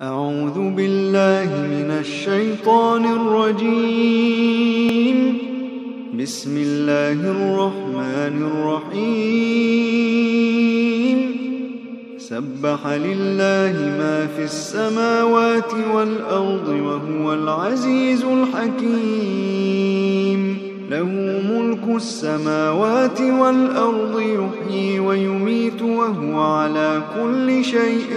أعوذ بالله من الشيطان الرجيم. بسم الله الرحمن الرحيم. سبح لله ما في السماوات والأرض وهو العزيز الحكيم. له ملك السماوات والأرض يحيي ويميت وهو على كل شيء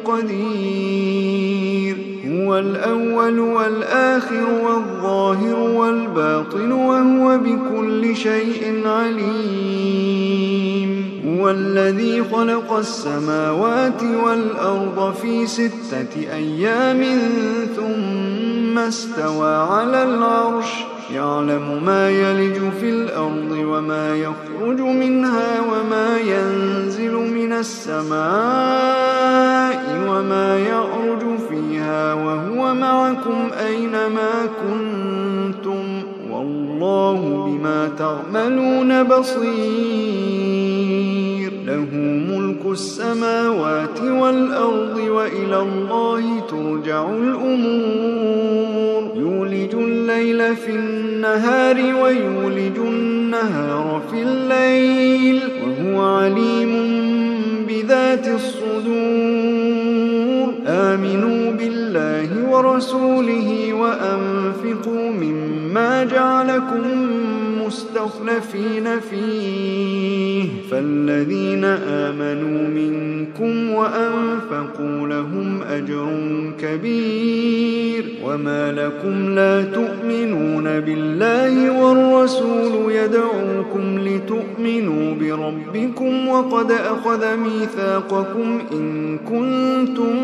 قدير. هو الأول والآخر والظاهر والباطن وهو بكل شيء عليم. هو الذي خلق السماوات والأرض في 6 أيام ثم استوى على العرش. يعلم ما يلج في الأرض وما يخرج منها وما ينزل من السماء وما يعرج فيها وهو معكم أينما كنتم والله بما تعملون بصير. له ملك السماوات والأرض وإلى الله ترجع الأمور. يولج الليل في النهار ويولج النهار في الليل وهو عليم بذات الصدور. آمنوا بالله ورسوله وأنفقوا مما جعلكم مستخلفين فيه. فالذين آمنوا منكم وأنفقوا لهم أجر كبير. وما لكم لا تؤمنون بالله والرسول يدعوكم لتؤمنوا بربكم وقد أخذ ميثاقكم إن كنتم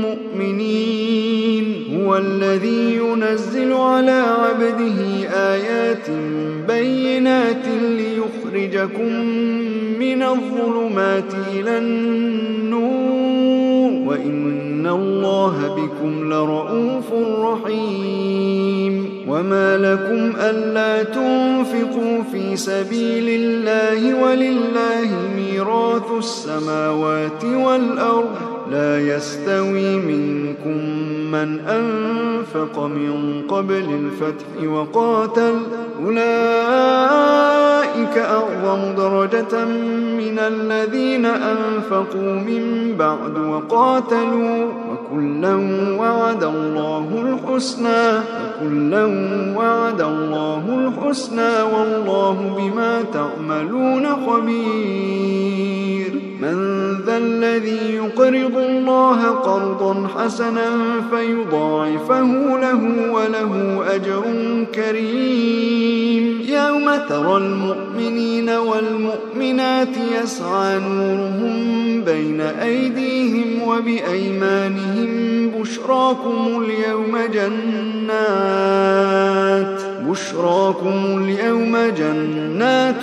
مؤمنين. هو الذي ينزل على عبده آيات بينات ليخرجكم من الظلمات إلى النور وإن الله بكم لرؤوف رحيم. وما لكم ألا تنفقوا في سبيل الله ولله ميراث السماوات والأرض. لا يستوي منكم من أنفق من قبل الفتح وقاتل أولئك أعظم درجة من الذين أنفقوا من بعد وقاتلوا وكلا وعد الله الحسنى والله بما تعملون خبير. من ذا الذي يقرض الله قرضا حسنا فيضاعفه له وله أجر كريم. يوم ترى المؤمنين والمؤمنات يسعى نورهم بين أيديهم وبأيمانهم بشراكم اليوم جنات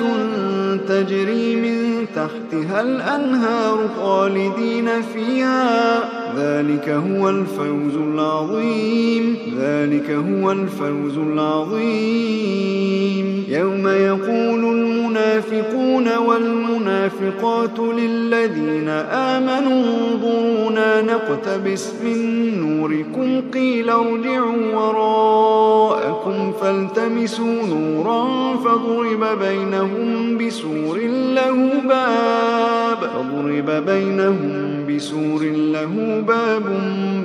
تجري من تحتها الأنهار خالدين فيها. ذلك هو الفوز العظيم. يوم يقول المنافقون والمنافقات للذين آمنوا انظرونا نقتبس من نوركم قيل ارجعوا وراءكم فالتمسوا نورا فضرب بينهم بسور له باب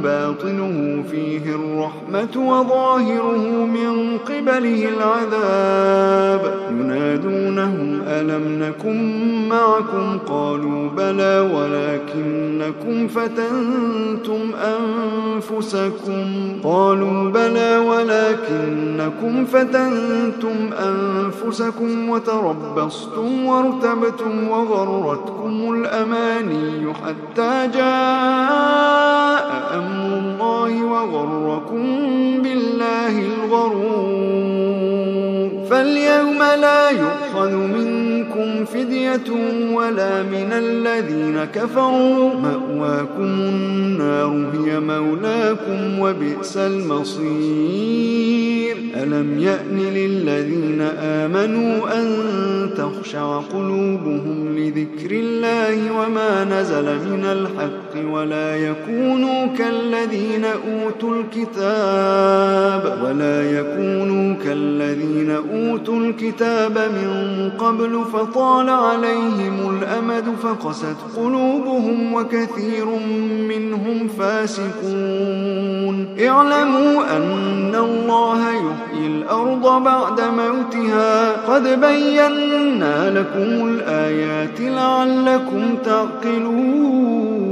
باطنه فيه الرحمة وظاهره من قبله العذاب. ينادونهم ألم نكن معكم قالوا بلى ولكنكم فتنتم أنفسكم وتربصتم وارتبتم وغرتكم الأماني حتى جاء أمر الله وغركم بالله الغرور. فاليوم لا يؤخذ منكم فدية ولا من الذين كفروا. مأواكم النار هي مولاكم وبئس المصير. ألم يأن للذين آمنوا أن تخشع قلوبهم لذكر الله وما نزل من الحق ولا يكونوا كالذين أوتوا الكتاب من قبل فطال عليهم الأمد فقست قلوبهم وكثير منهم فاسقون اعلموا أن الله يحيي الأرض بعد موتها قد بينا لكم الآيات لعلكم تعقلون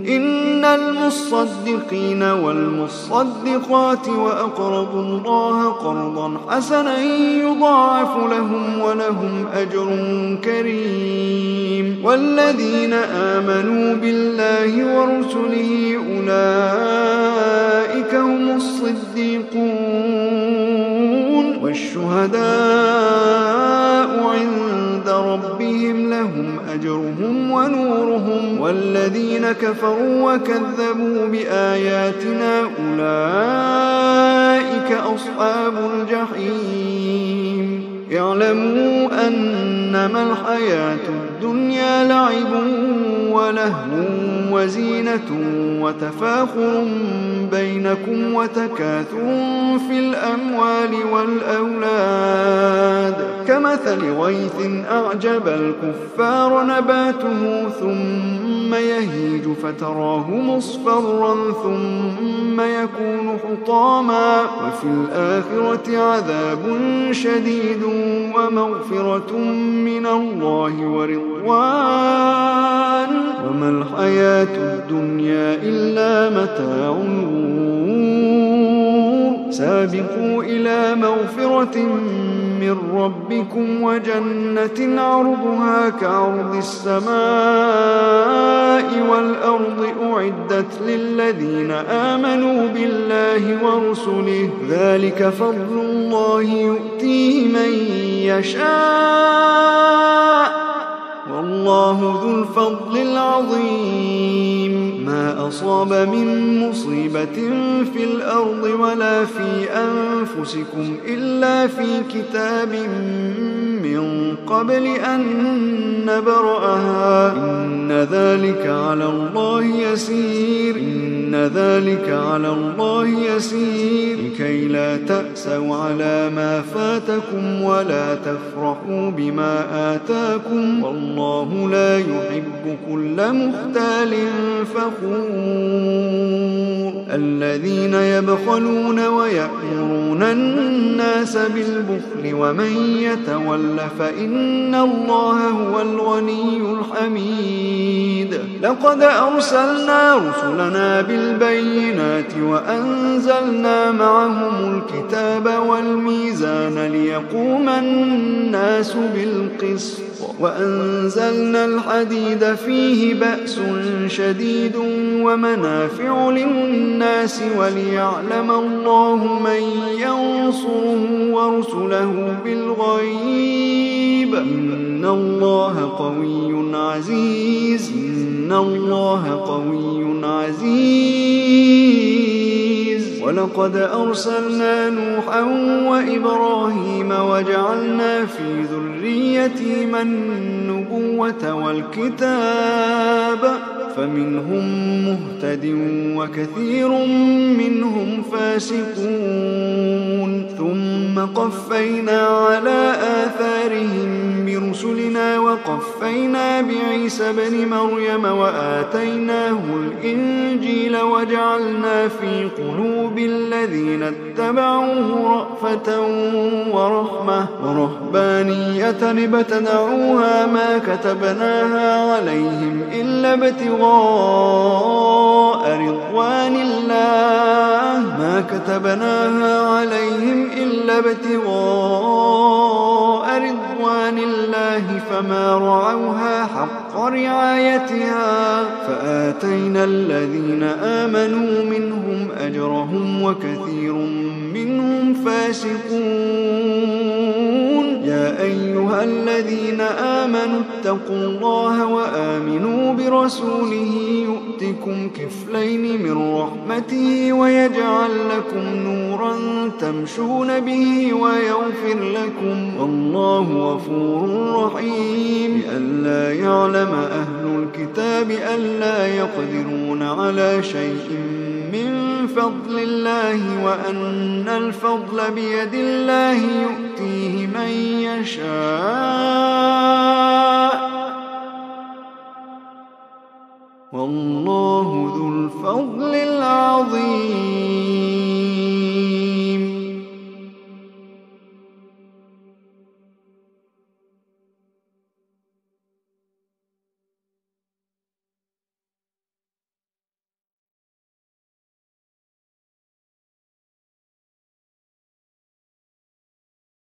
إن المصدقين والمصدقات وأقرضوا الله قرضا حسنا يضاعف لهم ولهم أجر كريم والذين آمنوا بالله ورسله أولئك هم الصديقون والشهداء عند ربهم لهم أجرهم ونورهم والذين كفروا وكذبوا بآياتنا أولئك أصحاب الجحيم اعلموا أنما الحياة الدنيا لعب ولهو وزينة وتفاخر بينكم وتكاثر في الأموال والأولاد كمثل غيث أعجب الكفار نباته ثم يهيج فتراه مصفرا ثم يكون حطاما وفي الآخرة عذاب شديد ومغفرة من الله ورضوان وما الحياة الدنيا إلا متاع الغرور سابقوا إلى مغفرة من ربكم وجنة عرضها كعرض السماء والأرض أعدت للذين آمنوا بالله ورسله ذلك فضل الله يؤتيه من يشاء والله ذو الفضل العظيم ما أصاب من مصيبة في الأرض ولا في أنفسكم إلا في كتاب من قبل أن نبرأها إن ذلك على الله يسير لكي لا تأسوا على ما فاتكم ولا تفرحوا بما آتاكم والله لا يحب كل مختال فخور الذين يبخلون ويأمرون الناس بالبخل ومن يتول فإن الله هو الغني الحميد لقد أرسلنا رسلنا بالبينات وأنزلنا معهم الكتاب والميزان ليقوم الناس بالقسط وأنزلنا الحديد فيه بأس شديد ومنافع للناس وليعلم الله من ينصره ورسله بالغيب إن الله قوي عزيز ولقد أرسلنا نوحا وإبراهيم وجعلنا في ذريتهما النبوة والكتاب فمنهم مهتد وكثير منهم فاسقون ثم قفينا على آثارهم برسلنا وقفينا بعيسى بن مريم وآتيناه الإنجيل وجعلنا في قلوب الذين اتبعوه رأفة ورحمة ورهبانية ابتدعوها ما كتبناها عليهم إلا ابتغاء رضوان الله فما رعوها حق رعايتها فآتينا الذين آمنوا منهم أجرهم وكثير منهم فاسقون يا يا أيها الذين آمنوا اتقوا الله وآمنوا برسوله يؤتكم كفلين من رحمته ويجعل لكم نورا تمشون به ويغفر لكم والله غفور رحيم لئلا يعلم أهل الكتاب ألا يقدرون على شيء من فضل الله وأن الفضل بيد الله يؤتيه من يشاء والله